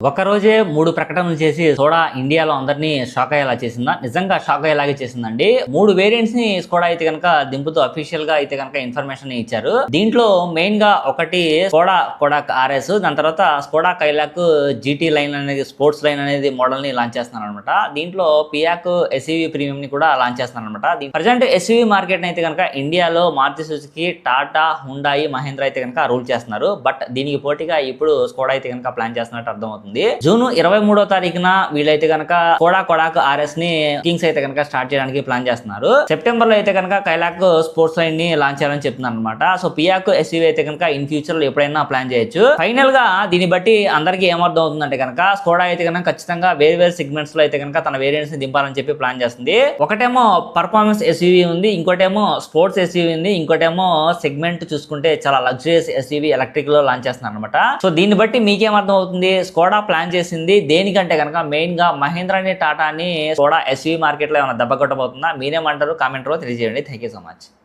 ఒకరోజే 3 ప్రకటనలు చేసి స్కోడా ఇండియాలో అందరినీ షాక్ అయ్యేలా చేసిందా? నిజంగా షాక్ అయ్యేలాగే చేసిందండి. 3 వేరియంట్స్ ని స్కోడా అయితే కనుక దింపుతూ అఫీషియల్ గా అయితే కనుక ఇన్ఫర్మేషన్ ఇచ్చారు. దీంట్లో మెయిన్ గా ఒకటి స్కోడా కొడాక్ ఆర్ఎస్, దాని తర్వాత స్కోడా కైలాక్ జీటీ లైన్ అనేది, స్పోర్ట్స్ లైన్ అనేది మోడల్ ని లాంచ్ చేస్తున్నారు అనమాట. దీంట్లో పియాక్ ఎస్యూవీ ప్రీమియం ని కూడా లాంచ్ చేస్తున్నారు అనమాట. ప్రజెంట్ ఎస్యూవీ మార్కెట్ అయితే కనుక ఇండియాలో మారుతి సుజుకి, టాటా, హుండాయి, మహేంద్ర అయితే కనుక రూల్ చేస్తున్నారు. బట్ దీనికి పోటీగా ఇప్పుడు స్కోడా అయితే కనుక ప్లాన్ చేస్తున్నట్టు అర్థమవుతుంది. జూన్ 23వ తారీఖున వీళ్ళైతే కనుక స్కోడా కొడాక్ ఆర్ఎస్ ని కింగ్స్ అయితే కనుక స్టార్ట్ చేయడానికి ప్లాన్ చేస్తున్నారు. సెప్టెంబర్ లో అయితే కనుక కైలాక్ స్పోర్ట్స్ లైన్ ని లాంచ్ చేయాలని చెప్తున్నారు అనమాట. సో పియాక్ ఎస్యూవీ అయితే కనుక ఇన్ ఫ్యూచర్ లో ఎప్పుడైనా ప్లాన్ చేయొచ్చు. ఫైనల్ గా దీన్ని బట్టి అందరికి ఏమర్థం అవుతుందంటే కనుక స్కోడా అయితే కనుక ఖచ్చితంగా వేరు వేరు సెగ్మెంట్స్ లో అయితే కనుక తన వేరియంట్స్ ని దింపాలని చెప్పి ప్లాన్ చేస్తుంది. ఒకటేమో పర్ఫార్మెన్స్ ఎస్యూవీ ఉంది, ఇంకోటేమో స్పోర్ట్స్ ఎస్యూవీ ఉంది, ఇంకోటేమో సెగ్మెంట్ చూసుకుంటే చాలా లగ్జరియస్ ఎస్యూవీ ఎలక్ట్రిక్ లో లాంచ్ చేస్తున్నారు అనమాట. సో దీన్ని బట్టి మీకేం అర్థం అవుతుంది? స్కోడా ప్లాన్ చేసింది దేనికంటే కనుక మెయిన్ గా మహేంద్రని, టాటాని స్కోడా ఎస్యూవీ మార్కెట్ లో ఏమైనా దెబ్బ కొట్టబోతుందా? మీరేమంటారు? కామెంట్ లో తెలియజేయండి. Thank you so much.